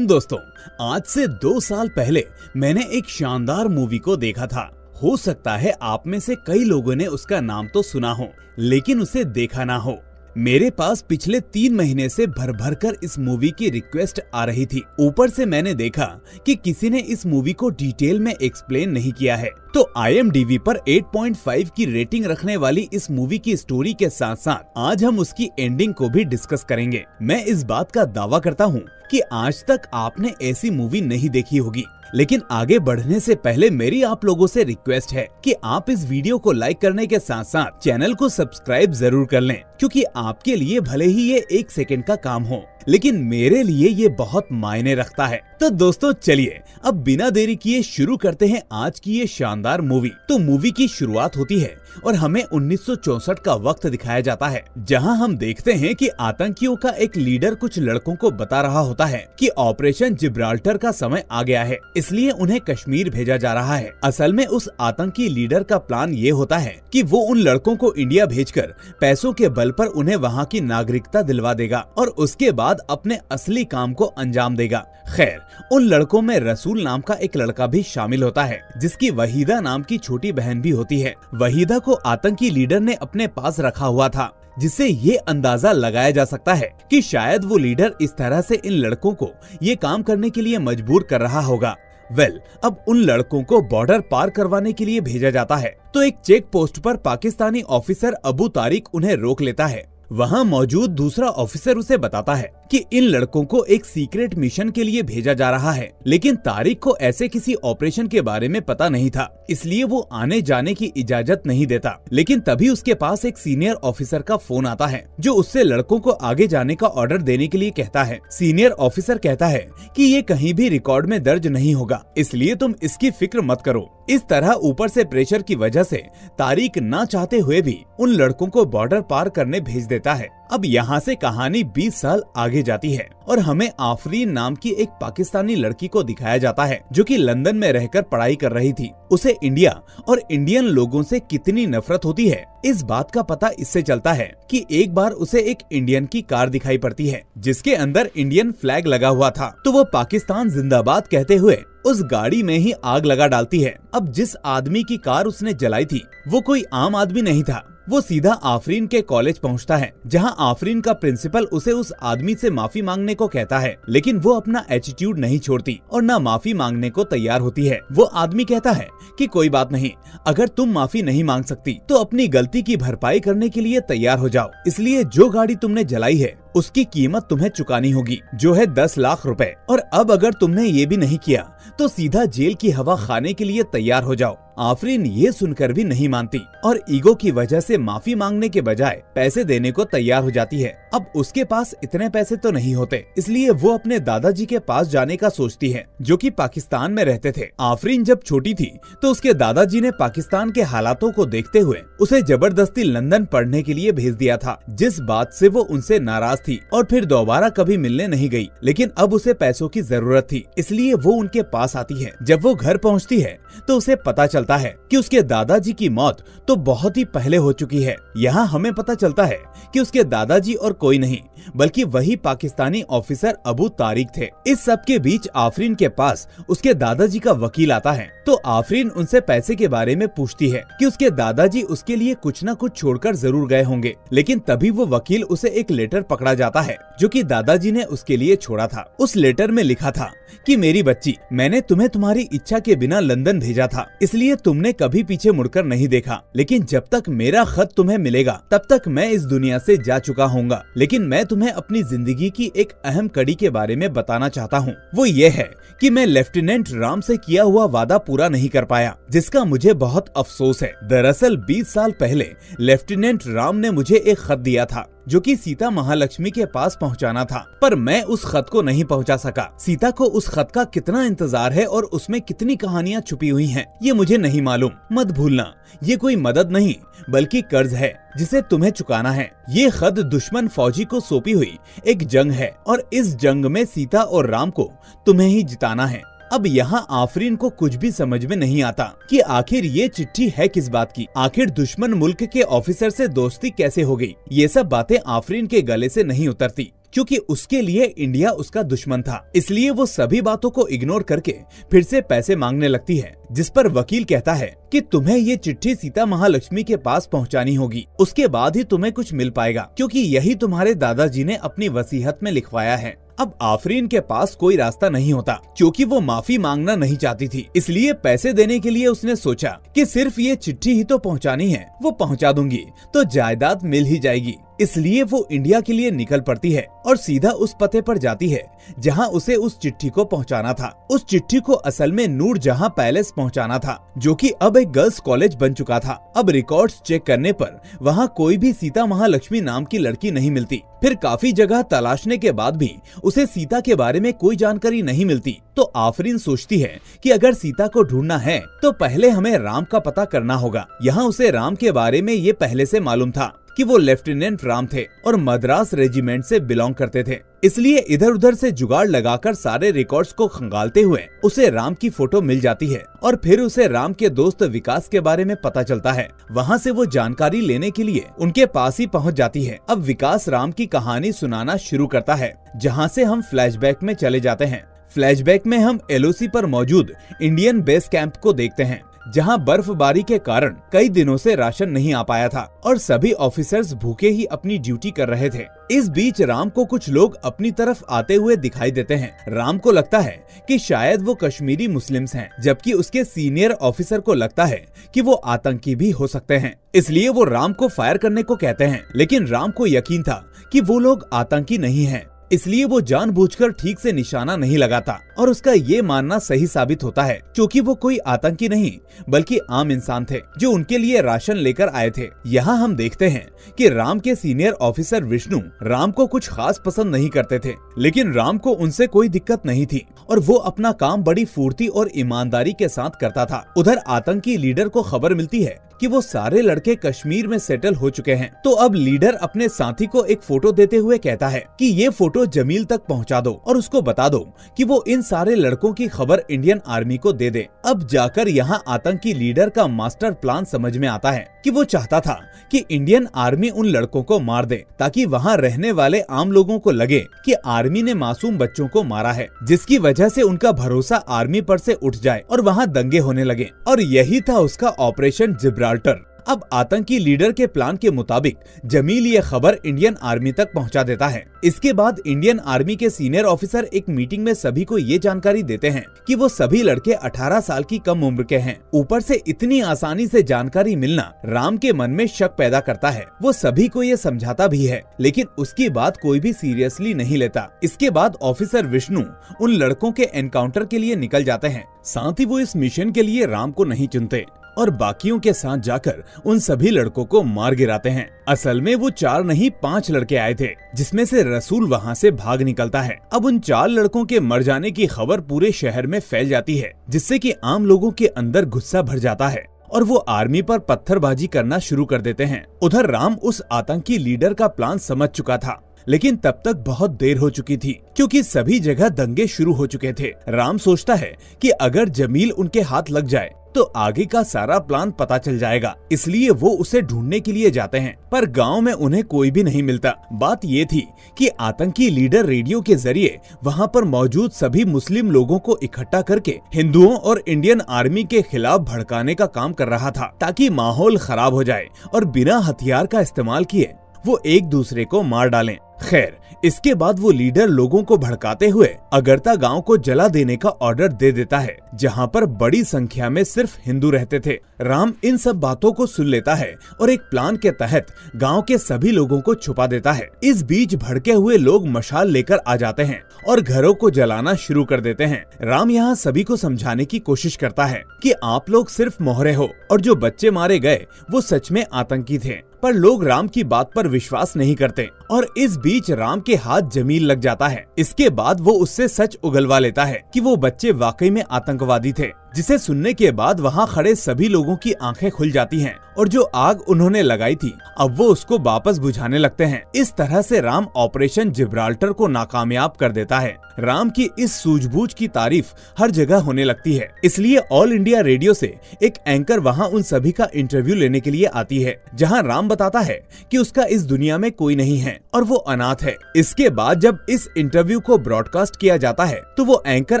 दोस्तों, आज से 2 साल पहले मैंने एक शानदार मूवी को देखा था। हो सकता है आप में से कई लोगों ने उसका नाम तो सुना हो, लेकिन उसे देखा ना हो। मेरे पास पिछले 3 महीने से भर भर कर इस मूवी की रिक्वेस्ट आ रही थी। ऊपर से मैंने देखा कि किसी ने इस मूवी को डिटेल में एक्सप्लेन नहीं किया है। तो IMDb पर 8.5 की रेटिंग रखने वाली इस मूवी की स्टोरी के साथ साथ आज हम उसकी एंडिंग को भी डिस्कस करेंगे। मैं इस बात का दावा करता हूँ कि आज तक आपने ऐसी मूवी नहीं देखी होगी। लेकिन आगे बढ़ने से पहले मेरी आप लोगों से रिक्वेस्ट है कि आप इस वीडियो को लाइक करने के साथ साथ चैनल को सब्सक्राइब जरूर कर लें, क्योंकि आपके लिए भले ही ये 1 सेकंड का काम हो, लेकिन मेरे लिए ये बहुत मायने रखता है। तो दोस्तों चलिए अब बिना देरी किए शुरू करते हैं आज की ये शानदार मूवी। तो मूवी की शुरुआत होती है और हमें 1964 का वक्त दिखाया जाता है, जहां हम देखते हैं कि आतंकियों का एक लीडर कुछ लड़कों को बता रहा होता है कि ऑपरेशन जिब्राल्टर का समय आ गया है, इसलिए उन्हें कश्मीर भेजा जा रहा है। असल में उस आतंकी लीडर का प्लान ये होता है कि वो उन लड़कों को इंडिया भेजकर पैसों के बल पर उन्हें वहाँ की नागरिकता दिलवा देगा और उसके बाद अपने असली काम को अंजाम देगा। खैर, उन लड़कों में रसूल नाम का एक लड़का भी शामिल होता है, जिसकी वहीदा नाम की छोटी बहन भी होती है। वहीदा को आतंकी लीडर ने अपने पास रखा हुआ था, जिससे ये अंदाजा लगाया जा सकता है कि शायद वो लीडर इस तरह से इन लड़कों को ये काम करने के लिए मजबूर कर रहा होगा। अब उन लड़कों को बॉर्डर पार करवाने के लिए भेजा जाता है, तो एक चेक पोस्ट पर पाकिस्तानी ऑफिसर अबू तारिक उन्हें रोक लेता है। वहाँ मौजूद दूसरा ऑफिसर उसे बताता है कि इन लड़कों को एक सीक्रेट मिशन के लिए भेजा जा रहा है, लेकिन तारिक को ऐसे किसी ऑपरेशन के बारे में पता नहीं था, इसलिए वो आने जाने की इजाजत नहीं देता। लेकिन तभी उसके पास एक सीनियर ऑफिसर का फोन आता है, जो उससे लड़कों को आगे जाने का ऑर्डर देने के लिए कहता है। सीनियर ऑफिसर कहता है कि ये कहीं भी रिकॉर्ड में दर्ज नहीं होगा, इसलिए तुम इसकी फिक्र मत करो। इस तरह ऊपर से प्रेशर की वजह से तारिक ना चाहते हुए भी उन लड़कों को बॉर्डर पार करने भेज देता है। अब यहाँ से कहानी 20 साल आगे जाती है और हमें आफरीन नाम की एक पाकिस्तानी लड़की को दिखाया जाता है, जो कि लंदन में रहकर पढ़ाई कर रही थी। उसे इंडिया और इंडियन लोगों से कितनी नफरत होती है, इस बात का पता इससे चलता है कि एक बार उसे एक इंडियन की कार दिखाई पड़ती है, जिसके अंदर इंडियन फ्लैग लगा हुआ था। तो वो पाकिस्तान जिंदाबाद कहते हुए उस गाड़ी में ही आग लगा डालती है। अब जिस आदमी की कार उसने जलाई थी वो कोई आम आदमी नहीं था। वो सीधा आफरीन के कॉलेज पहुंचता है, जहां आफरीन का प्रिंसिपल उसे उस आदमी से माफी मांगने को कहता है, लेकिन वो अपना एटीट्यूड नहीं छोड़ती और न माफी मांगने को तैयार होती है। वो आदमी कहता है कि कोई बात नहीं, अगर तुम माफी नहीं मांग सकती तो अपनी गलती की भरपाई करने के लिए तैयार हो जाओ। इसलिए जो गाड़ी तुमने जलाई है उसकी कीमत तुम्हें चुकानी होगी, जो है 10 लाख रुपए। और अब अगर तुमने ये भी नहीं किया तो सीधा जेल की हवा खाने के लिए तैयार हो जाओ। आफरीन ये सुनकर भी नहीं मानती और ईगो की वजह से माफी मांगने के बजाय पैसे देने को तैयार हो जाती है। अब उसके पास इतने पैसे तो नहीं होते, इसलिए वो अपने दादाजी के पास जाने का सोचती है, जो कि पाकिस्तान में रहते थे। आफरीन जब छोटी थी तो उसके दादाजी ने पाकिस्तान के हालातों को देखते हुए उसे जबरदस्ती लंदन पढ़ने के लिए भेज दिया था, जिस बात से वो उनसे नाराज थी और फिर दोबारा कभी मिलने नहीं गई। लेकिन अब उसे पैसों की जरूरत थी, इसलिए वो उनके पास आती है। जब वो घर पहुंचती है तो उसे पता चलता है कि उसके दादाजी की मौत तो बहुत ही पहले हो चुकी है। यहाँ हमें पता चलता है कि उसके दादाजी और कोई नहीं बल्कि वही पाकिस्तानी ऑफिसर अबू तारिक थे। इस सब के बीच आफरीन के पास उसके दादाजी का वकील आता है, तो आफरीन उनसे पैसे के बारे में पूछती है कि उसके दादाजी उसके लिए कुछ न कुछ छोड़कर जरूर गए होंगे। लेकिन तभी वो वकील उसे एक लेटर पकड़ा जाता है, जो कि दादाजी ने उसके लिए छोड़ा था। उस लेटर में लिखा था कि मेरी बच्ची, मैंने तुम्हें तुम्हारी इच्छा के बिना लंदन भेजा था, इसलिए तुमने कभी पीछे मुड़कर नहीं देखा। लेकिन जब तक मेरा खत तुम्हें मिलेगा तब तक मैं इस दुनिया से जा चुका होऊंगा। लेकिन मैं तुम्हें अपनी जिंदगी की एक अहम कड़ी के बारे में बताना चाहता हूँ। वो ये है कि मैं लेफ्टिनेंट राम से किया हुआ वादा पूरा नहीं कर पाया, जिसका मुझे बहुत अफसोस है। दरअसल 20 साल पहले लेफ्टिनेंट राम ने मुझे एक खत दिया था, जो कि सीता महालक्ष्मी के पास पहुंचाना था, पर मैं उस खत को नहीं पहुंचा सका। सीता को उस खत का कितना इंतजार है और उसमें कितनी कहानियां छुपी हुई हैं, ये मुझे नहीं मालूम। मत भूलना, ये कोई मदद नहीं बल्कि कर्ज है जिसे तुम्हें चुकाना है। ये खत दुश्मन फौजी को सौंपी हुई एक जंग है और इस जंग में सीता और राम को तुम्हें ही जिताना है। अब यहाँ आफरीन को कुछ भी समझ में नहीं आता कि आखिर ये चिट्ठी है किस बात की, आखिर दुश्मन मुल्क के ऑफिसर से दोस्ती कैसे हो गई। ये सब बातें आफरीन के गले से नहीं उतरती। क्योंकि उसके लिए इंडिया उसका दुश्मन था। इसलिए वो सभी बातों को इग्नोर करके फिर से पैसे मांगने लगती है, जिस पर वकील कहता है कि तुम्हें ये चिट्ठी सीता महालक्ष्मी के पास पहुंचानी होगी, उसके बाद ही तुम्हें कुछ मिल पाएगा, क्योंकि यही तुम्हारे दादाजी ने अपनी वसीयत में लिखवाया है। अब आफरीन के पास कोई रास्ता नहीं होता, क्योंकि वो माफी मांगना नहीं चाहती थी। इसलिए पैसे देने के लिए उसने सोचा कि सिर्फ ये चिट्ठी ही तो पहुंचानी है, वो पहुंचा दूंगी तो जायदाद मिल ही जाएगी। इसलिए वो इंडिया के लिए निकल पड़ती है और सीधा उस पते पर जाती है जहां उसे उस चिट्ठी को पहुंचाना था। उस चिट्ठी को असल में नूरजहां पैलेस पहुंचाना था, जो कि अब एक गर्ल्स कॉलेज बन चुका था। अब रिकॉर्ड्स चेक करने पर वहां कोई भी सीता महालक्ष्मी नाम की लड़की नहीं मिलती। फिर काफी जगह तलाशने के बाद भी उसे सीता के बारे में कोई जानकारी नहीं मिलती। तो आफरीन सोचती है कि अगर सीता को ढूंढना है तो पहले हमें राम का पता करना होगा। यहाँ उसे राम के बारे में ये पहले से मालूम था कि वो लेफ्टिनेंट राम थे और मद्रास रेजिमेंट से बिलोंग करते थे। इसलिए इधर उधर से जुगाड़ लगाकर सारे रिकॉर्ड्स को खंगालते हुए उसे राम की फोटो मिल जाती है और फिर उसे राम के दोस्त विकास के बारे में पता चलता है। वहाँ से वो जानकारी लेने के लिए उनके पास ही पहुँच जाती है। अब विकास राम की कहानी सुनाना शुरू करता है, जहाँ से हम फ्लैशबैक में चले जाते हैं। फ्लैशबैक में हम एलओसी पर मौजूद इंडियन बेस कैंप को देखते हैं, जहां बर्फबारी के कारण कई दिनों से राशन नहीं आ पाया था और सभी ऑफिसर्स भूखे ही अपनी ड्यूटी कर रहे थे। इस बीच राम को कुछ लोग अपनी तरफ आते हुए दिखाई देते हैं। राम को लगता है कि शायद वो कश्मीरी मुस्लिम्स हैं, जबकि उसके सीनियर ऑफिसर को लगता है कि वो आतंकी भी हो सकते हैं। इसलिए वो राम को फायर करने को कहते हैं, लेकिन राम को यकीन था कि वो लोग आतंकी नहीं हैं। इसलिए वो जानबूझकर ठीक से निशाना नहीं लगाता और उसका ये मानना सही साबित होता है, क्योंकि वो कोई आतंकी नहीं बल्कि आम इंसान थे जो उनके लिए राशन लेकर आए थे। यहाँ हम देखते हैं कि राम के सीनियर ऑफिसर विष्णु राम को कुछ खास पसंद नहीं करते थे, लेकिन राम को उनसे कोई दिक्कत नहीं थी और वो अपना काम बड़ी फुर्ती और ईमानदारी के साथ करता था। उधर आतंकी लीडर को खबर मिलती है कि वो सारे लड़के कश्मीर में सेटल हो चुके हैं। तो अब लीडर अपने साथी को एक फोटो देते हुए कहता है कि ये फोटो जमील तक पहुंचा दो और उसको बता दो कि वो इन सारे लड़कों की खबर इंडियन आर्मी को दे दे। अब जाकर यहाँ आतंकी लीडर का मास्टर प्लान समझ में आता है कि वो चाहता था कि इंडियन आर्मी उन लड़कों को मार दे, ताकि वहाँ रहने वाले आम लोगों को लगे कि आर्मी ने मासूम बच्चों को मारा है, जिसकी वजह से उनका भरोसा आर्मी पर से उठ जाए और वहाँ दंगे होने लगे। और यही था उसका ऑपरेशन जिब्राल्टर। अब आतंकी लीडर के प्लान के मुताबिक जमील ये खबर इंडियन आर्मी तक पहुंचा देता है। इसके बाद इंडियन आर्मी के सीनियर ऑफिसर एक मीटिंग में सभी को ये जानकारी देते हैं कि वो सभी लड़के 18 साल की कम उम्र के हैं। ऊपर से इतनी आसानी से जानकारी मिलना राम के मन में शक पैदा करता है। वो सभी को ये समझाता भी है, लेकिन उसकी बात कोई भी सीरियसली नहीं लेता। इसके बाद ऑफिसर विष्णु उन लड़कों के एनकाउंटर के लिए निकल जाते हैं। साथ ही वो इस मिशन के लिए राम को नहीं चुनते और बाकियों के साथ जाकर उन सभी लड़कों को मार गिराते हैं। असल में वो 4 नहीं 5 लड़के आए थे, जिसमें से रसूल वहाँ से भाग निकलता है। अब उन 4 लड़कों के मर जाने की खबर पूरे शहर में फैल जाती है, जिससे कि आम लोगों के अंदर गुस्सा भर जाता है और वो आर्मी पर पत्थरबाजी करना शुरू कर देते हैं। उधर राम उस आतंकी लीडर का प्लान समझ चुका था, लेकिन तब तक बहुत देर हो चुकी थी, क्योंकि सभी जगह दंगे शुरू हो चुके थे। राम सोचता है कि अगर जमील उनके हाथ लग जाए तो आगे का सारा प्लान पता चल जाएगा। इसलिए वो उसे ढूंढने के लिए जाते हैं, पर गांव में उन्हें कोई भी नहीं मिलता। बात ये थी कि आतंकी लीडर रेडियो के जरिए वहां पर मौजूद सभी मुस्लिम लोगों को इकट्ठा करके हिंदुओं और इंडियन आर्मी के खिलाफ भड़काने का काम कर रहा था, ताकि माहौल खराब हो जाए और बिना हथियार का इस्तेमाल किए वो एक दूसरे को मार डालें। खैर, इसके बाद वो लीडर लोगों को भड़काते हुए अगरता गांव को जला देने का ऑर्डर दे देता है, जहां पर बड़ी संख्या में सिर्फ हिंदू रहते थे। राम इन सब बातों को सुन लेता है और एक प्लान के तहत गांव के सभी लोगों को छुपा देता है। इस बीच भड़के हुए लोग मशाल लेकर आ जाते हैं और घरों को जलाना शुरू कर देते हैं। राम यहाँ सभी को समझाने की कोशिश करता है कि आप लोग सिर्फ मोहरे हो और जो बच्चे मारे गए वो सच में आतंकी थे, पर लोग राम की बात पर विश्वास नहीं करते और इस बीच राम के हाथ जमील लग जाता है। इसके बाद वो उससे सच उगलवा लेता है कि वो बच्चे वाकई में आतंकवादी थे। जिसे सुनने के बाद वहाँ खड़े सभी लोगों की आंखें खुल जाती हैं और जो आग उन्होंने लगाई थी अब वो उसको वापस बुझाने लगते हैं। इस तरह से राम ऑपरेशन जिब्राल्टर को नाकामयाब कर देता है। राम की इस सूझबूझ की तारीफ हर जगह होने लगती है, इसलिए ऑल इंडिया रेडियो से एक एंकर वहाँ उन सभी का इंटरव्यू लेने के लिए आती है, जहाँ राम बताता है कि उसका इस दुनिया में कोई नहीं है और वो अनाथ है। इसके बाद जब इस इंटरव्यू को ब्रॉडकास्ट किया जाता है तो वो एंकर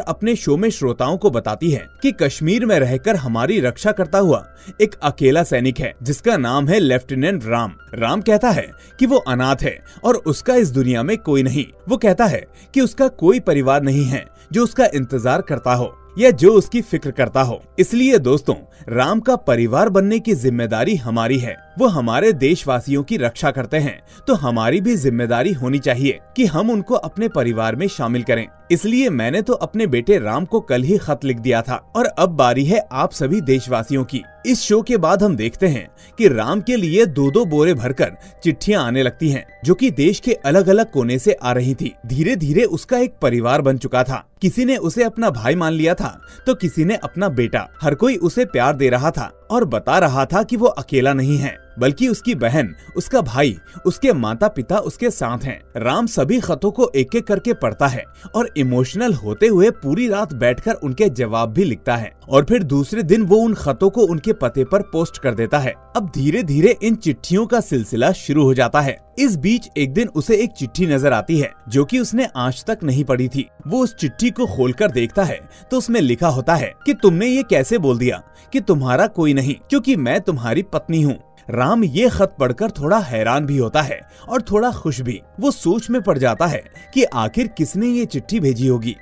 अपने शो में श्रोताओं को बताती है कि कश्मीर में रहकर हमारी रक्षा करता हुआ एक अकेला सैनिक है जिसका नाम है लेफ्टिनेंट राम। राम कहता है कि वो अनाथ है और उसका इस दुनिया में कोई नहीं। वो कहता है कि उसका कोई परिवार नहीं है जो उसका इंतजार करता हो या जो उसकी फिक्र करता हो। इसलिए दोस्तों, राम का परिवार बनने की जिम्मेदारी हमारी है। वो हमारे देशवासियों की रक्षा करते हैं तो हमारी भी जिम्मेदारी होनी चाहिए कि हम उनको अपने परिवार में शामिल करें। इसलिए मैंने तो अपने बेटे राम को कल ही खत लिख दिया था और अब बारी है आप सभी देशवासियों की। इस शो के बाद हम देखते हैं कि राम के लिए 2-2 बोरे भरकर चिट्ठियां आने लगती हैं, जो कि देश के अलग अलग कोने से आ रही थी। धीरे धीरे उसका एक परिवार बन चुका था। किसी ने उसे अपना भाई मान लिया था तो किसी ने अपना बेटा। हर कोई उसे प्यार दे रहा था और बता रहा था कि वो अकेला नहीं है, बल्कि उसकी बहन, उसका भाई, उसके माता पिता उसके साथ हैं। राम सभी खतों को एक एक करके पढ़ता है और इमोशनल होते हुए पूरी रात बैठकर उनके जवाब भी लिखता है और फिर दूसरे दिन वो उन खतों को उनके पते पर पोस्ट कर देता है। अब धीरे धीरे इन चिट्ठियों का सिलसिला शुरू हो जाता है। इस बीच एक दिन उसे एक चिट्ठी नजर आती है जो कि उसने आज तक नहीं पढ़ी थी। वो उस चिट्ठी को खोलकर देखता है तो उसमें लिखा होता है कि तुमने ये कैसे बोल दिया कि तुम्हारा कोई नहीं, क्योंकि मैं तुम्हारी पत्नी हूँ। राम ये खत पढ़कर थोड़ा हैरान भी होता है और थोड़ा खुश भी। वो सोच में पड़ जाता है कि आखिर किसने ये चिट्ठी भेजी होगी।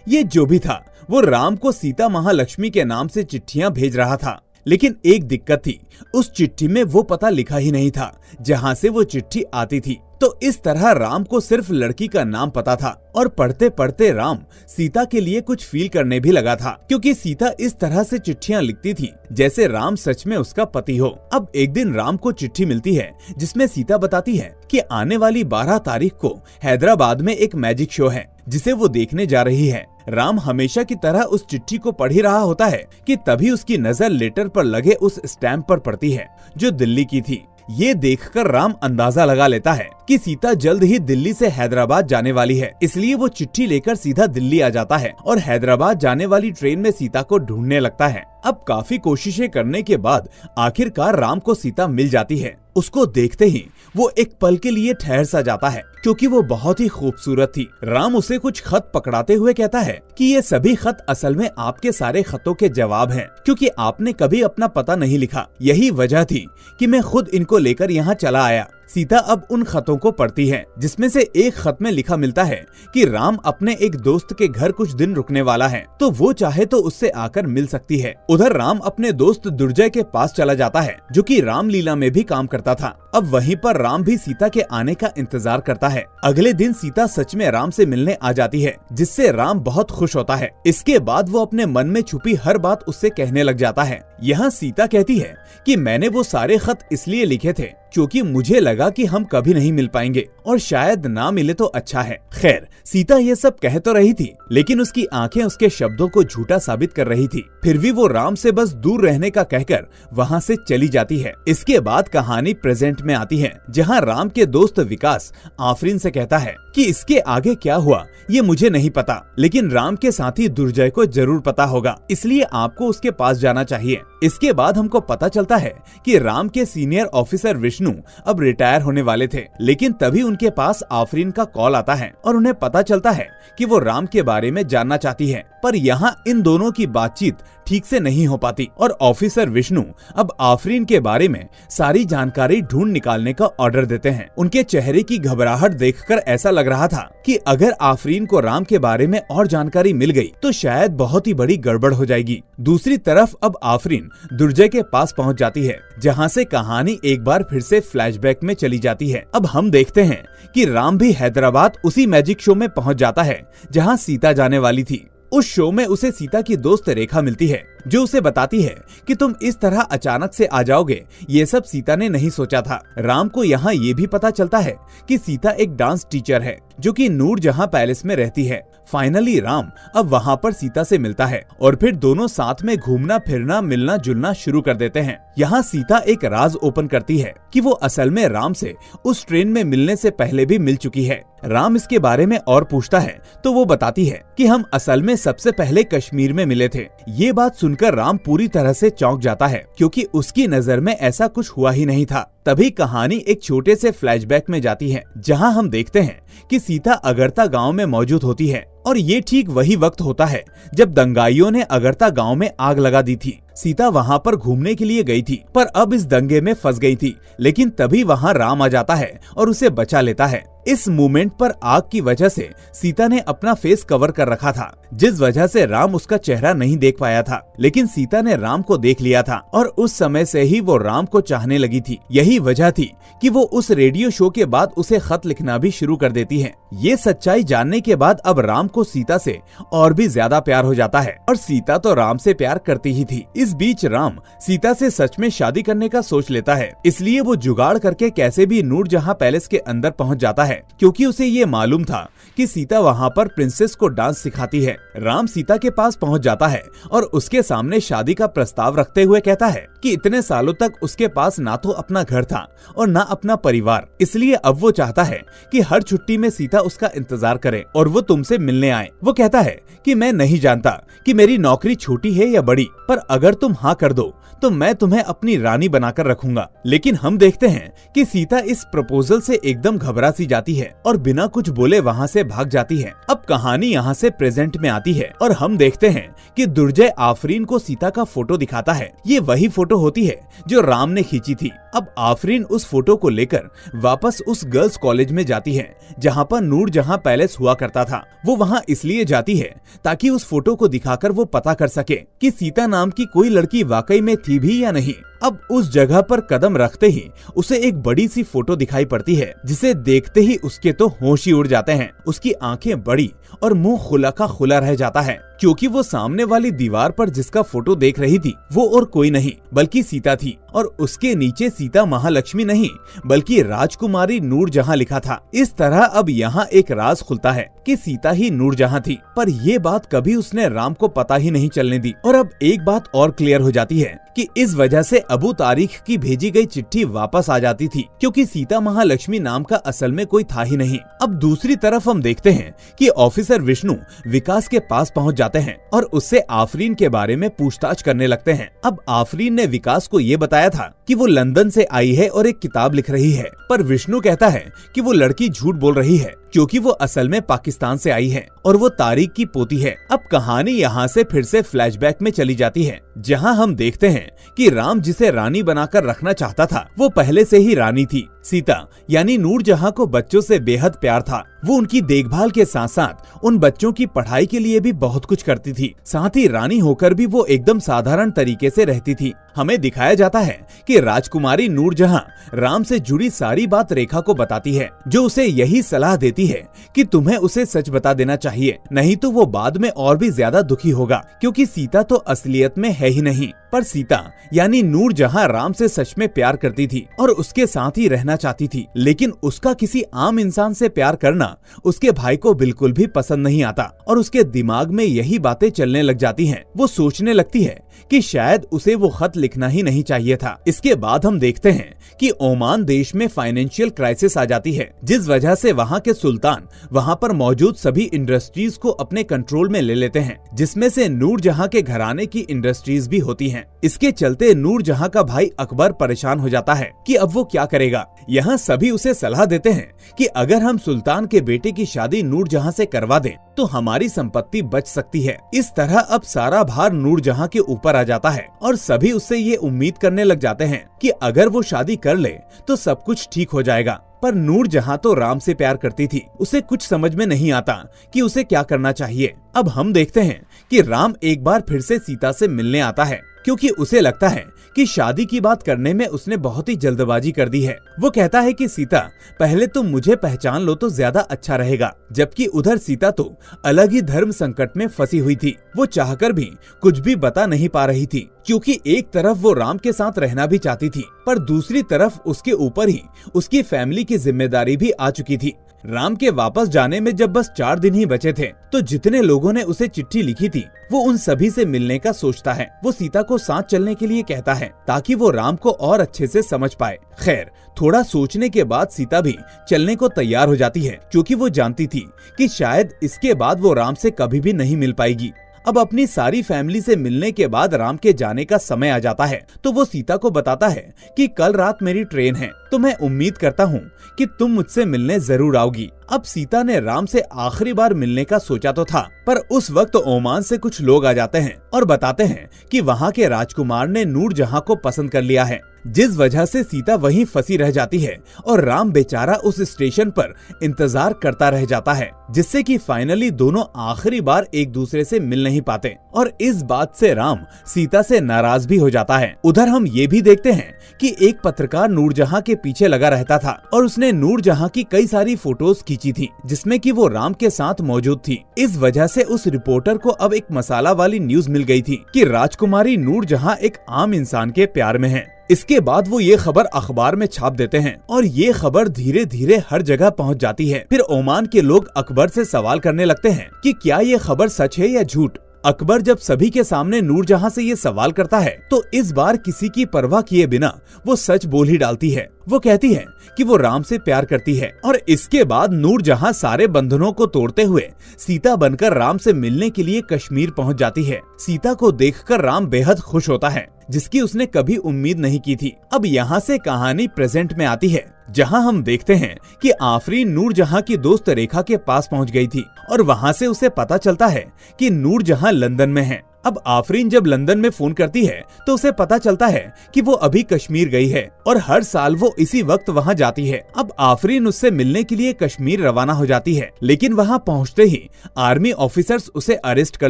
ये जो भी था, वो राम को सीता महालक्ष्मी के नाम से चिट्ठियां भेज रहा था। लेकिन एक दिक्कत थी, उस चिट्ठी में वो पता लिखा ही नहीं था जहाँ से वो चिट्ठी आती थी। तो इस तरह राम को सिर्फ लड़की का नाम पता था और पढ़ते पढ़ते राम सीता के लिए कुछ फील करने भी लगा था, क्योंकि सीता इस तरह से चिट्ठियां लिखती थी जैसे राम सच में उसका पति हो। अब एक दिन राम को चिट्ठी मिलती है जिसमें सीता बताती है कि आने वाली 12 तारीख को हैदराबाद में एक मैजिक शो है जिसे वो देखने जा रही है। राम हमेशा की तरह उस चिट्ठी को पढ़ ही रहा होता है कि तभी उसकी नजर लेटर पर लगे उस स्टैम्प पर पड़ती है जो दिल्ली की थी। ये देखकर राम अंदाजा लगा लेता है कि सीता जल्द ही दिल्ली से हैदराबाद जाने वाली है, इसलिए वो चिट्ठी लेकर सीधा दिल्ली आ जाता है और हैदराबाद जाने वाली ट्रेन में सीता को ढूंढने लगता है। अब काफी कोशिशें करने के बाद आखिरकार राम को सीता मिल जाती है। उसको देखते ही वो एक पल के लिए ठहर सा जाता है क्योंकि वो बहुत ही खूबसूरत थी। राम उसे कुछ खत पकड़ाते हुए कहता है कि ये सभी खत असल में आपके सारे खतों के जवाब हैं, क्योंकि आपने कभी अपना पता नहीं लिखा। यही वजह थी कि मैं खुद इनको लेकर यहाँ चला आया। सीता अब उन खतों को पढ़ती है जिसमें से एक खत में लिखा मिलता है कि राम अपने एक दोस्त के घर कुछ दिन रुकने वाला है, तो वो चाहे तो उससे आकर मिल सकती है। उधर राम अपने दोस्त दुर्जय के पास चला जाता है जो कि रामलीला में भी काम करता था। अब वहीं पर राम भी सीता के आने का इंतजार करता है। अगले दिन सीता सच में राम से मिलने आ जाती है, जिससे राम बहुत खुश होता है। इसके बाद वो अपने मन में छुपी हर बात उससे कहने लग जाता है। यहाँ सीता कहती है कि मैंने वो सारे खत इसलिए लिखे थे क्योंकि मुझे लगा कि हम कभी नहीं मिल पाएंगे और शायद ना मिले तो अच्छा है। खैर, सीता ये सब कह तो रही थी, लेकिन उसकी आंखें उसके शब्दों को झूठा साबित कर रही थी। फिर भी वो राम से बस दूर रहने का कहकर वहाँ से चली जाती है। इसके बाद कहानी प्रेजेंट में आती है, जहाँ राम के दोस्त विकास आफरीन से कहता है कि इसके आगे क्या हुआ ये मुझे नहीं पता, लेकिन राम के साथी दुर्जय को जरूर पता होगा, इसलिए आपको उसके पास जाना चाहिए। इसके बाद हमको पता चलता है कि राम के सीनियर ऑफिसर विष्णु अब रिटायर होने वाले थे, लेकिन तभी उनके पास आफरीन का कॉल आता है और उन्हें पता चलता है कि वो राम के बारे में जानना चाहती है। पर यहाँ इन दोनों की बातचीत ठीक से नहीं हो पाती और ऑफिसर विष्णु अब आफरीन के बारे में सारी जानकारी ढूंढ निकालने का ऑर्डर देते हैं। उनके चेहरे की घबराहट देखकर ऐसा लग रहा था कि अगर आफरीन को राम के बारे में और जानकारी मिल गई तो शायद बहुत ही बड़ी गड़बड़ हो जाएगी। दूसरी तरफ अब आफरीन दुर्जय के पास पहुंच जाती है, जहां से कहानी एक बार फिर से फ्लैशबैक में चली जाती है। अब हम देखते हैं कि राम भी हैदराबाद उसी मैजिक शो में पहुंच जाता है जहां सीता जाने वाली थी। उस शो में उसे सीता की दोस्त रेखा मिलती है, जो उसे बताती है कि तुम इस तरह अचानक से आ जाओगे, ये सब सीता ने नहीं सोचा था। राम को यहाँ ये भी पता चलता है कि सीता एक डांस टीचर है जो कि नूरजहां पैलेस में रहती है। फाइनली राम अब वहाँ पर सीता से मिलता है और फिर दोनों साथ में घूमना फिरना मिलना जुलना शुरू कर देते हैं। यहाँ सीता एक राज ओपन करती है कि वो असल में राम से उस ट्रेन में मिलने से पहले भी मिल चुकी है। राम इसके बारे में और पूछता है तो वो बताती है कि हम असल में सबसे पहले कश्मीर में मिले थे। ये बात सुनकर राम पूरी तरह से चौंक जाता है क्योंकि उसकी नजर में ऐसा कुछ हुआ ही नहीं था। तभी कहानी एक छोटे से फ्लैशबैक में जाती है जहां हम देखते हैं कि सीता अगरता गांव में मौजूद होती है और ये ठीक वही वक्त होता है जब दंगाइयों ने अगरता गांव में आग लगा दी थी। सीता वहां पर घूमने के लिए गई थी पर अब इस दंगे में फंस गई थी, लेकिन तभी वहां राम आ जाता है और उसे बचा लेता है। इस मोमेंट पर आग की वजह से सीता ने अपना फेस कवर कर रखा था, जिस वजह से राम उसका चेहरा नहीं देख पाया था, लेकिन सीता ने राम को देख लिया था और उस समय से ही वो राम को चाहने लगी थी। यही वजह थी कि वो उस रेडियो शो के बाद उसे खत लिखना भी शुरू कर देती है। ये सच्चाई जानने के बाद अब राम को सीता से और भी ज्यादा प्यार हो जाता है और सीता तो राम से प्यार करती ही थी। इस बीच राम सीता से सच में शादी करने का सोच लेता है, इसलिए वो जुगाड़ करके कैसे भी नूरजहां पैलेस के अंदर पहुंच जाता है क्योंकि उसे ये मालूम था कि सीता वहां पर प्रिंसेस को डांस सिखाती है। राम सीता के पास पहुंच जाता है और उसके सामने शादी का प्रस्ताव रखते हुए कहता है कि इतने सालों तक उसके पास ना तो अपना घर था और ना अपना परिवार, इसलिए अब वो चाहता है कि हर छुट्टी में सीता उसका इंतजार करे और वो तुमसे मिलने आए। वो कहता है कि मैं नहीं जानता कि मेरी नौकरी छोटी है या बड़ी, पर अगर तुम हाँ कर दो तो मैं तुम्हें अपनी रानी बनाकर रखूंगा। लेकिन हम देखते हैं कि सीता इस प्रपोजल से एकदम घबरा सी जाती है और बिना कुछ बोले वहाँ से भाग जाती है। अब कहानी यहाँ से प्रेजेंट में आती है और हम देखते हैं कि दुर्जय आफरीन को सीता का फोटो दिखाता है। ये वही फोटो होती है जो राम ने खींची थी। अब आफरीन उस फोटो को लेकर वापस उस गर्ल्स कॉलेज में जाती है जहाँ पर नूरजहां पैलेस हुआ करता था। वो वहाँ इसलिए जाती है ताकि उस फोटो को दिखाकर वो पता कर सके कि सीता नाम की कोई लड़की वाकई में थी भी या नहीं। अब उस जगह पर कदम रखते ही उसे एक बड़ी सी फोटो दिखाई पड़ती है, जिसे देखते ही उसके तो होश ही उड़ जाते हैं। उसकी आंखें बड़ी और मुंह खुला का खुला रह जाता है क्योंकि वो सामने वाली दीवार पर जिसका फोटो देख रही थी वो और कोई नहीं बल्कि सीता थी और उसके नीचे सीता महालक्ष्मी नहीं बल्कि राजकुमारी नूरजहां लिखा था। इस तरह अब यहाँ एक राज खुलता है कि सीता ही नूरजहां थी, पर ये बात कभी उसने राम को पता ही नहीं चलने दी। और अब एक बात और क्लियर हो जाती है कि इस वजह से अबू तारिक की भेजी गई चिट्ठी वापस आ जाती थी क्योंकि सीता महालक्ष्मी नाम का असल में कोई था ही नहीं। अब दूसरी तरफ हम देखते हैं कि ऑफिसर विष्णु विकास के पास पहुंच जाते हैं और उससे आफरीन के बारे में पूछताछ करने लगते हैं। अब आफरीन ने विकास को ये बताया था कि वो लंदन से आई है और एक किताब लिख रही है, पर विष्णु कहता है कि वो लड़की झूठ बोल रही है क्योंकि वो असल में पाकिस्तान से आई है और वो तारिक की पोती है। अब कहानी यहाँ से फिर से फ्लैशबैक में चली जाती है जहाँ हम देखते हैं कि राम जिसे रानी बनाकर रखना चाहता था वो पहले से ही रानी थी। सीता यानी नूरजहां को बच्चों से बेहद प्यार था। वो उनकी देखभाल के साथ साथ उन बच्चों की पढ़ाई के लिए भी बहुत कुछ करती थी। साथ ही रानी होकर भी वो एकदम साधारण तरीके से रहती थी। हमें दिखाया जाता है कि राजकुमारी नूरजहां राम से जुड़ी सारी बात रेखा को बताती है, जो उसे यही सलाह देती है कि तुम्हें उसे सच बता देना चाहिए, नहीं तो वो बाद में और भी ज्यादा दुखी होगा क्योंकि सीता तो असलियत में है ही नहीं। पर सीता यानी नूरजहां राम से सच में प्यार करती थी और उसके साथ ही रहना चाहती थी, लेकिन उसका किसी आम इंसान से प्यार करना उसके भाई को बिल्कुल भी पसंद नहीं आता और उसके दिमाग में यही बातें चलने लग जाती हैं। वो सोचने लगती है कि शायद उसे वो खत लिखना ही नहीं चाहिए था। इसके बाद हम देखते हैं कि ओमान देश में फाइनेंशियल क्राइसिस आ जाती है, जिस वजह से वहाँ के सुल्तान वहाँ पर मौजूद सभी इंडस्ट्रीज को अपने कंट्रोल में ले लेते हैं, जिसमें से नूरजहां के घराने की इंडस्ट्रीज भी होती हैं। इसके चलते नूरजहां का भाई अकबर परेशान हो जाता है कि अब वो क्या करेगा। यहाँ सभी उसे सलाह देते हैं कि अगर हम सुल्तान के बेटे की शादी नूरजहां से करवा दें तो हमारी संपत्ति बच सकती है। इस तरह अब सारा भार नूरजहां के ऊपर आ जाता है और सभी उससे ये उम्मीद करने लग जाते हैं कि अगर वो शादी कर ले तो सब कुछ ठीक हो जाएगा। पर नूरजहां तो राम से प्यार करती थी, उसे कुछ समझ में नहीं आता कि उसे क्या करना चाहिए। अब हम देखते हैं कि राम एक बार फिर से सीता से मिलने आता है क्योंकि उसे लगता है कि शादी की बात करने में उसने बहुत ही जल्दबाजी कर दी है। वो कहता है कि सीता, पहले तुम मुझे पहचान लो तो ज्यादा अच्छा रहेगा। जबकि उधर सीता तो अलग ही धर्म संकट में फंसी हुई थी। वो चाहकर भी कुछ भी बता नहीं पा रही थी, क्योंकि एक तरफ वो राम के साथ रहना भी चाहती थी, पर दूसरी तरफ उसके ऊपर ही उसकी फैमिली की जिम्मेदारी भी आ चुकी थी। राम के वापस जाने में जब बस 4 दिन ही बचे थे, तो जितने लोगों ने उसे चिट्ठी लिखी थी वो उन सभी से मिलने का सोचता है। वो सीता को साथ चलने के लिए कहता है ताकि वो राम को और अच्छे से समझ पाए। खैर, थोड़ा सोचने के बाद सीता भी चलने को तैयार हो जाती है, क्योंकि वो जानती थी कि शायद इसके बाद वो राम से कभी भी नहीं मिल पाएगी। अब अपनी सारी फैमिली से मिलने के बाद राम के जाने का समय आ जाता है, तो वो सीता को बताता है कि कल रात मेरी ट्रेन है, तो मैं उम्मीद करता हूँ कि तुम मुझसे मिलने जरूर आओगी। अब सीता ने राम से आखिरी बार मिलने का सोचा तो था, पर उस वक्त ओमान से कुछ लोग आ जाते हैं और बताते हैं कि वहाँ के राजकुमार ने नूरजहां को पसंद कर लिया है, जिस वजह से सीता वहीं फंसी रह जाती है और राम बेचारा उस स्टेशन पर इंतजार करता रह जाता है, जिससे कि फाइनली दोनों आखिरी बार एक दूसरे से मिल नहीं पाते और इस बात से राम सीता से नाराज भी हो जाता है। उधर हम ये भी देखते हैं कि एक पत्रकार नूरजहां के पीछे लगा रहता था और उसने नूरजहां की कई सारी फोटोज खींची थी, जिसमें कि वो राम के साथ मौजूद थी। इस वजह से उस रिपोर्टर को अब एक मसाला वाली न्यूज मिल गई थी कि राजकुमारी नूरजहां एक आम इंसान के प्यार में है। इसके बाद वो ये खबर अखबार में छाप देते हैं और ये खबर धीरे धीरे हर जगह पहुंच जाती है। फिर ओमान के लोग अकबर से सवाल करने लगते हैं कि क्या ये खबर सच है या झूठ। अकबर जब सभी के सामने नूरजहां से ये सवाल करता है, तो इस बार किसी की परवाह किए बिना वो सच बोल ही डालती है। वो कहती है कि वो राम से प्यार करती है और इसके बाद नूरजहां सारे बंधनों को तोड़ते हुए सीता बनकर राम से मिलने के लिए कश्मीर पहुंच जाती है। सीता को देखकर राम बेहद खुश होता है, जिसकी उसने कभी उम्मीद नहीं की थी। अब यहाँ से कहानी प्रेजेंट में आती है, जहाँ हम देखते हैं कि आफरीन नूरजहां की दोस्त रेखा के पास पहुँच गई थी और वहाँ से उसे पता चलता है कि नूरजहां लंदन में है। अब आफरीन जब लंदन में फोन करती है तो उसे पता चलता है कि वो अभी कश्मीर गई है और हर साल वो इसी वक्त वहाँ जाती है। अब आफरीन उससे मिलने के लिए कश्मीर रवाना हो जाती है, लेकिन वहाँ पहुँचते ही आर्मी ऑफिसर्स उसे अरेस्ट कर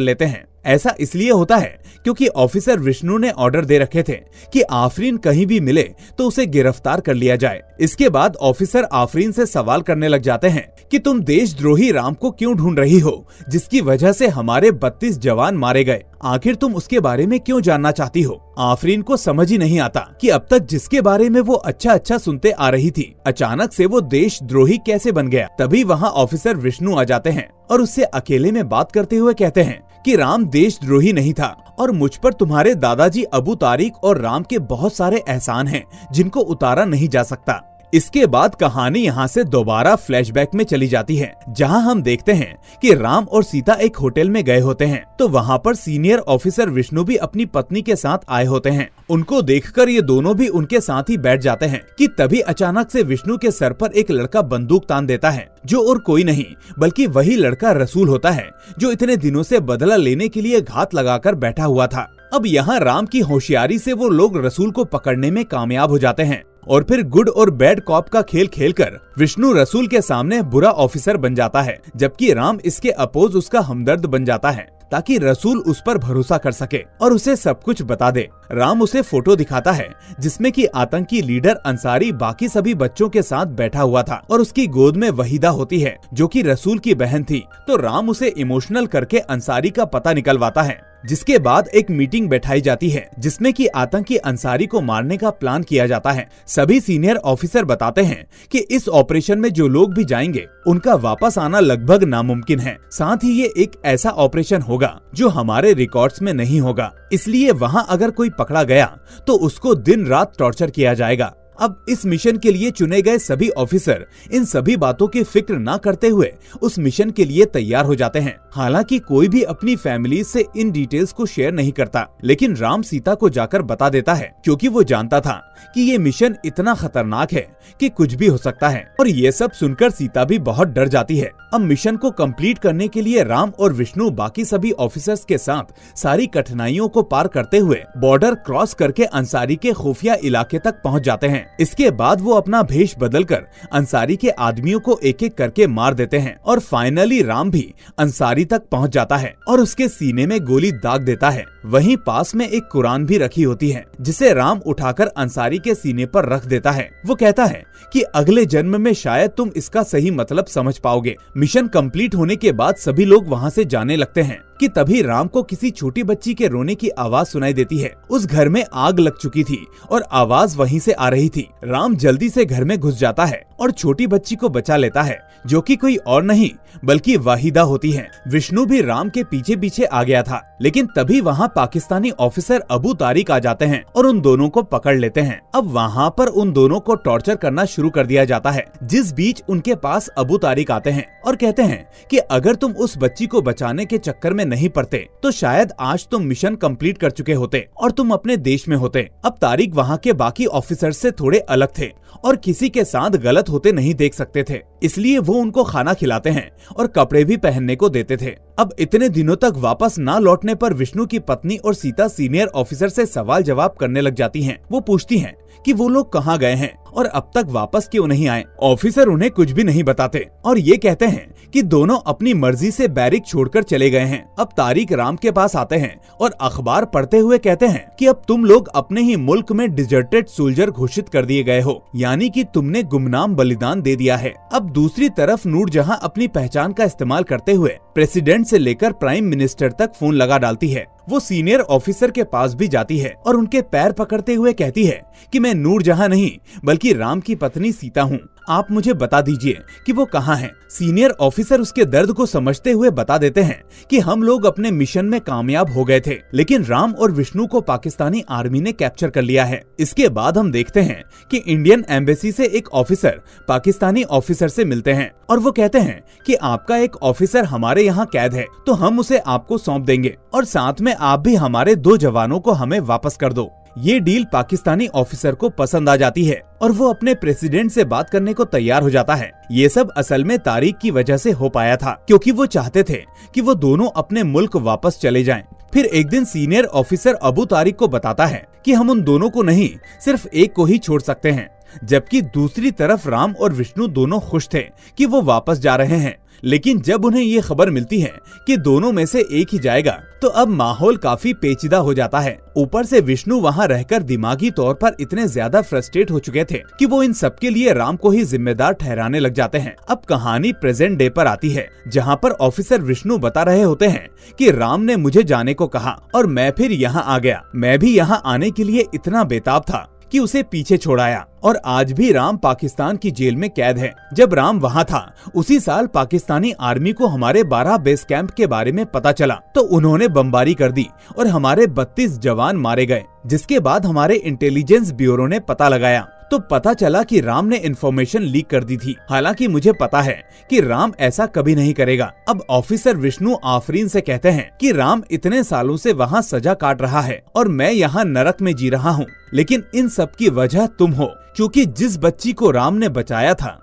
लेते हैं। ऐसा इसलिए होता है क्योंकि ऑफिसर विष्णु ने ऑर्डर दे रखे थे कि आफरीन कहीं भी मिले तो उसे गिरफ्तार कर लिया जाए। इसके बाद ऑफिसर आफरीन से सवाल करने लग जाते हैं कि तुम देशद्रोही राम को क्यों ढूंढ रही हो, जिसकी वजह से हमारे 32 जवान मारे गए। आखिर तुम उसके बारे में क्यों जानना चाहती हो। आफरीन को समझ ही नहीं आता कि अब तक जिसके बारे में वो अच्छा सुनते आ रही थी, अचानक से वो देशद्रोही कैसे बन गया। तभी वहाँ ऑफिसर विष्णु आ जाते हैं और उससे अकेले में बात करते हुए कहते हैं कि राम देशद्रोही नहीं था और मुझ पर तुम्हारे दादाजी अबू तारिक और राम के बहुत सारे एहसान हैं जिनको उतारा नहीं जा सकता। इसके बाद कहानी यहाँ से दोबारा फ्लैशबैक में चली जाती है, जहाँ हम देखते हैं कि राम और सीता एक होटल में गए होते हैं, तो वहाँ पर सीनियर ऑफिसर विष्णु भी अपनी पत्नी के साथ आए होते हैं। उनको देखकर ये दोनों भी उनके साथ ही बैठ जाते हैं कि तभी अचानक से विष्णु के सर पर एक लड़का बंदूक तान देता है, जो और कोई नहीं बल्कि वही लड़का रसूल होता है, जो इतने दिनों से बदला लेने के लिए घात लगाकर बैठा हुआ था। अब यहाँ राम की होशियारी से वो लोग रसूल को पकड़ने में कामयाब हो जाते हैं और फिर गुड और बैड कॉप का खेल खेलकर विष्णु रसूल के सामने बुरा ऑफिसर बन जाता है, जबकि राम इसके अपोज उसका हमदर्द बन जाता है ताकि रसूल उस पर भरोसा कर सके और उसे सब कुछ बता दे। राम उसे फोटो दिखाता है जिसमें कि आतंकी लीडर अंसारी बाकी सभी बच्चों के साथ बैठा हुआ था और उसकी गोद में वहीदा होती है, जो कि रसूल की बहन थी। तो राम उसे इमोशनल करके अंसारी का पता निकलवाता है, जिसके बाद एक मीटिंग बैठाई जाती है जिसमें कि आतंकी अंसारी को मारने का प्लान किया जाता है। सभी सीनियर ऑफिसर बताते हैं कि इस ऑपरेशन में जो लोग भी जाएंगे उनका वापस आना लगभग नामुमकिन है। साथ ही ये एक ऐसा ऑपरेशन होगा जो हमारे रिकॉर्ड्स में नहीं होगा, इसलिए वहाँ अगर कोई पकड़ा गया तो उसको दिन रात टॉर्चर किया जाएगा। अब इस मिशन के लिए चुने गए सभी ऑफिसर इन सभी बातों की फिक्र न करते हुए उस मिशन के लिए तैयार हो जाते हैं। हालांकि कोई भी अपनी फैमिली से इन डिटेल्स को शेयर नहीं करता, लेकिन राम सीता को जाकर बता देता है, क्योंकि वो जानता था कि ये मिशन इतना खतरनाक है कि कुछ भी हो सकता है। और ये सब सुनकर सीता भी बहुत डर जाती है। अब मिशन को कंप्लीट करने के लिए राम और विष्णु बाकी सभी ऑफिसर्स के साथ सारी कठिनाइयों को पार करते हुए बॉर्डर क्रॉस करके अंसारी के खुफिया इलाके तक पहुँच जाते हैं। इसके बाद वो अपना भेष बदलकर अंसारी के आदमियों को एक एक करके मार देते हैं और फाइनली राम भी अंसारी तक पहुंच जाता है और उसके सीने में गोली दाग देता है। वहीं पास में एक कुरान भी रखी होती है जिसे राम उठाकर अंसारी के सीने पर रख देता है। वो कहता है कि अगले जन्म में शायद तुम इसका सही मतलब समझ पाओगे। मिशन कंप्लीट होने के बाद सभी लोग वहाँ से जाने लगते हैं कि तभी राम को किसी छोटी बच्ची के रोने की आवाज सुनाई देती है। उस घर में आग लग चुकी थी और आवाज वहीं से आ रही थी। राम जल्दी से घर में घुस जाता है और छोटी बच्ची को बचा लेता है, जो कि कोई और नहीं बल्कि वाहिदा होती है। विष्णु भी राम के पीछे पीछे आ गया था, लेकिन तभी वहाँ पाकिस्तानी ऑफिसर अबू तारिक आ जाते हैं और उन दोनों को पकड़ लेते हैं। अब वहाँ पर उन दोनों को टॉर्चर करना शुरू कर दिया जाता है, जिस बीच उनके पास अबू तारिक आते हैं और कहते हैं कि अगर तुम उस बच्ची को बचाने के चक्कर में नहीं पड़ते तो शायद आज तुम मिशन कंप्लीट कर चुके होते और तुम अपने देश में होते। अब तारिक वहाँ के बाकी ऑफिसर से थोड़े अलग थे और किसी के साथ गलत होते नहीं देख सकते थे, इसलिए वो उनको खाना खिलाते हैं और कपड़े भी पहनने को देते थे। अब इतने दिनों तक वापस ना लौटने पर विष्णु की पत्नी और सीता सीनियर ऑफिसर से सवाल जवाब करने लग जाती हैं। वो पूछती हैं कि वो लोग कहाँ गए हैं और अब तक वापस क्यों नहीं आए। ऑफिसर उन्हें कुछ भी नहीं बताते और ये कहते हैं कि दोनों अपनी मर्जी से बैरिक छोड़कर चले गए हैं। अब तारिक राम के पास आते हैं और अखबार पढ़ते हुए कहते हैं कि अब तुम लोग अपने ही मुल्क में डिजर्टेड सोल्जर घोषित कर दिए गए हो, यानी कि तुमने गुमनाम बलिदान दे दिया है। अब दूसरी तरफ नूरजहां अपनी पहचान का इस्तेमाल करते हुए प्रेसिडेंट से लेकर प्राइम मिनिस्टर तक फोन लगा डालती है। वो सीनियर ऑफिसर के पास भी जाती है और उनके पैर पकड़ते हुए कहती है कि मैं नूरजहां नहीं बल्कि राम की पत्नी सीता हूँ, आप मुझे बता दीजिए कि वो कहाँ हैं। सीनियर ऑफिसर उसके दर्द को समझते हुए बता देते हैं कि हम लोग अपने मिशन में कामयाब हो गए थे, लेकिन राम और विष्णु को पाकिस्तानी आर्मी ने कैप्चर कर लिया है। इसके बाद हम देखते हैं कि इंडियन एम्बेसी से एक ऑफिसर पाकिस्तानी ऑफिसर से मिलते हैं और वो कहते हैं कि आपका एक ऑफिसर हमारे यहाँ कैद है, तो हम उसे आपको सौंप देंगे और साथ में आप भी हमारे 2 जवानों को हमें वापस कर दो। ये डील पाकिस्तानी ऑफिसर को पसंद आ जाती है और वो अपने प्रेसिडेंट से बात करने को तैयार हो जाता है। ये सब असल में तारिक की वजह से हो पाया था, क्योंकि वो चाहते थे कि वो दोनों अपने मुल्क वापस चले जाएं। फिर एक दिन सीनियर ऑफिसर अबू तारिक को बताता है कि हम उन दोनों को नहीं, सिर्फ एक को ही छोड़ सकते हैं, जबकि दूसरी तरफ राम और विष्णु दोनों खुश थे कि वो वापस जा रहे हैं। लेकिन जब उन्हें ये खबर मिलती है कि दोनों में से एक ही जाएगा, तो अब माहौल काफी पेचीदा हो जाता है। ऊपर से विष्णु वहाँ रहकर दिमागी तौर पर इतने ज्यादा फ्रस्ट्रेट हो चुके थे कि वो इन सब के लिए राम को ही जिम्मेदार ठहराने लग जाते हैं। अब कहानी प्रेजेंट डे पर आती है, जहाँ पर ऑफिसर विष्णु बता रहे होते हैं कि राम ने मुझे जाने को कहा और मैं फिर यहाँ आ गया। मैं भी यहाँ आने के लिए इतना बेताब था कि उसे पीछे छोड़ाया और आज भी राम पाकिस्तान की जेल में कैद है। जब राम वहाँ था, उसी साल पाकिस्तानी आर्मी को हमारे 12 बेस कैंप के बारे में पता चला, तो उन्होंने बमबारी कर दी और हमारे 32 जवान मारे गए, जिसके बाद हमारे इंटेलिजेंस ब्यूरो ने पता लगाया तो पता चला कि राम ने इन्फॉर्मेशन लीक कर दी थी। हालांकि मुझे पता है कि राम ऐसा कभी नहीं करेगा। अब ऑफिसर विष्णु आफरीन से कहते हैं कि राम इतने सालों से वहाँ सजा काट रहा है और मैं यहाँ नरक में जी रहा हूँ, लेकिन इन सब की वजह तुम हो, क्योंकि जिस बच्ची को राम ने बचाया था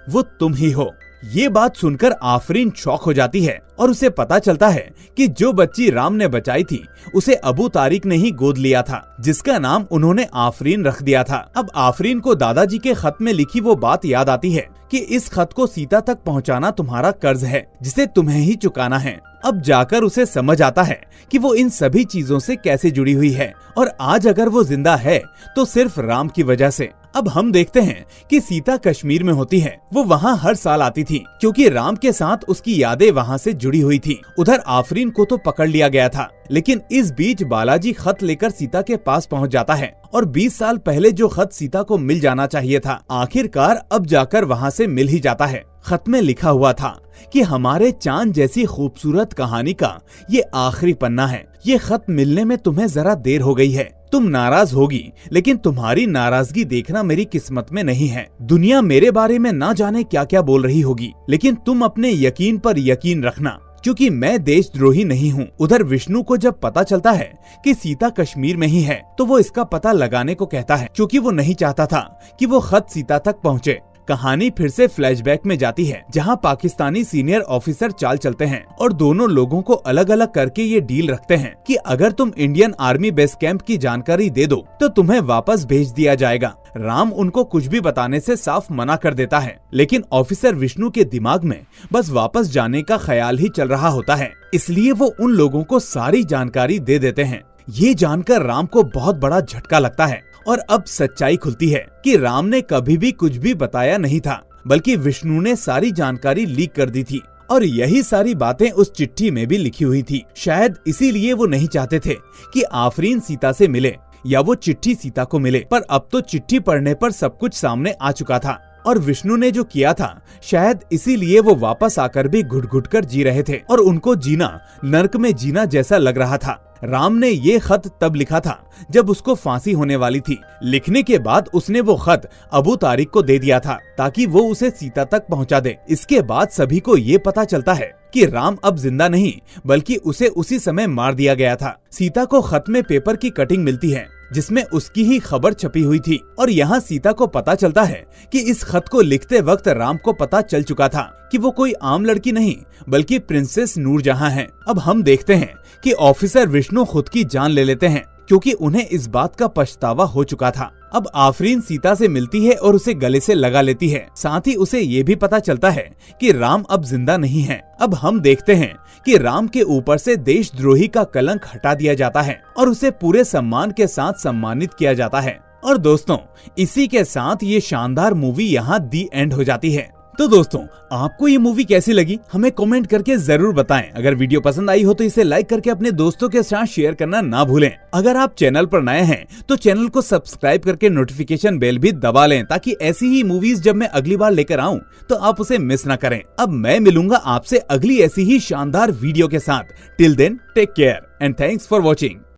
वो तुम ही हो। ये बात सुनकर आफरीन शॉक हो जाती है और उसे पता चलता है कि जो बच्ची राम ने बचाई थी उसे अबू तारिक ने ही गोद लिया था, जिसका नाम उन्होंने आफरीन रख दिया था। अब आफरीन को दादाजी के खत में लिखी वो बात याद आती है कि इस खत को सीता तक पहुंचाना तुम्हारा कर्ज है, जिसे तुम्हें ही चुकाना है। अब जाकर उसे समझ आता है कि वो इन सभी चीजों से कैसे जुड़ी हुई है और आज अगर वो जिंदा है तो सिर्फ राम की वजह से। अब हम देखते हैं कि सीता कश्मीर में होती है। वो वहाँ हर साल आती थी क्योंकि राम के साथ उसकी यादें वहाँ से जुड़ी हुई थी। उधर आफरीन को तो पकड़ लिया गया था, लेकिन इस बीच बालाजी खत लेकर सीता के पास पहुँच जाता है और 20 साल पहले जो खत सीता को मिल जाना चाहिए था, आखिरकार अब जाकर वहाँ से मिल ही जाता है। खत में लिखा हुआ था कि हमारे चांद जैसी खूबसूरत कहानी का ये आखिरी पन्ना है। ये खत मिलने में तुम्हें जरा देर हो गई है। तुम नाराज होगी, लेकिन तुम्हारी नाराजगी देखना मेरी किस्मत में नहीं है। दुनिया मेरे बारे में ना जाने क्या क्या बोल रही होगी, लेकिन तुम अपने यकीन पर यकीन रखना, क्योंकि मैं देशद्रोही नहीं हूँ। उधर विष्णु को जब पता चलता है कि सीता कश्मीर में ही है, तो वो इसका पता लगाने को कहता है, क्योंकि वो नहीं चाहता था कि वो खत सीता तक पहुँचे। कहानी फिर से फ्लैशबैक में जाती है, जहां पाकिस्तानी सीनियर ऑफिसर चाल चलते हैं और दोनों लोगों को अलग अलग करके ये डील रखते हैं कि अगर तुम इंडियन आर्मी बेस कैंप की जानकारी दे दो तो तुम्हें वापस भेज दिया जाएगा। राम उनको कुछ भी बताने से साफ मना कर देता है, लेकिन ऑफिसर विष्णु के दिमाग में बस वापस जाने का ख्याल ही चल रहा होता है, इसलिए वो उन लोगों को सारी जानकारी दे देते हैं। ये जानकर राम को बहुत बड़ा झटका लगता है और अब सच्चाई खुलती है कि राम ने कभी भी कुछ भी बताया नहीं था, बल्कि विष्णु ने सारी जानकारी लीक कर दी थी और यही सारी बातें उस चिट्ठी में भी लिखी हुई थी। शायद इसीलिए वो नहीं चाहते थे कि आफरीन सीता से मिले या वो चिट्ठी सीता को मिले, पर अब तो चिट्ठी पढ़ने पर सब कुछ सामने आ चुका था और विष्णु ने जो किया था शायद इसीलिए वो वापस आकर भी घुट घुट कर जी रहे थे और उनको जीना नर्क में जीना जैसा लग रहा था। राम ने ये खत तब लिखा था जब उसको फांसी होने वाली थी। लिखने के बाद उसने वो खत अबू तारिक को दे दिया था ताकि वो उसे सीता तक पहुंचा दे। इसके बाद सभी को ये पता चलता है कि राम अब जिंदा नहीं बल्कि उसे उसी समय मार दिया गया था। सीता को खत में पेपर की कटिंग मिलती है जिसमें उसकी ही खबर छपी हुई थी और यहाँ सीता को पता चलता है कि इस खत को लिखते वक्त राम को पता चल चुका था कि वो कोई आम लड़की नहीं बल्कि प्रिंसेस नूरजहां है। अब हम देखते हैं कि ऑफिसर विष्णु खुद की जान ले लेते हैं क्योंकि उन्हें इस बात का पछतावा हो चुका था। अब आफरीन सीता से मिलती है और उसे गले से लगा लेती है। साथ ही उसे ये भी पता चलता है कि राम अब जिंदा नहीं है। अब हम देखते हैं कि राम के ऊपर से देशद्रोही का कलंक हटा दिया जाता है और उसे पूरे सम्मान के साथ सम्मानित किया जाता है। और दोस्तों, इसी के साथ ये शानदार मूवी यहाँ दी एंड हो जाती है। तो दोस्तों, आपको ये मूवी कैसी लगी हमें कमेंट करके जरूर बताएं। अगर वीडियो पसंद आई हो तो इसे लाइक करके अपने दोस्तों के साथ शेयर करना ना भूलें। अगर आप चैनल पर नए हैं तो चैनल को सब्सक्राइब करके नोटिफिकेशन बेल भी दबा लें ताकि ऐसी ही मूवीज जब मैं अगली बार लेकर आऊं तो आप उसे मिस ना करें। अब मैं मिलूंगा आपसे अगली ऐसी ही शानदार वीडियो के साथ। Till then take care and thanks for watching.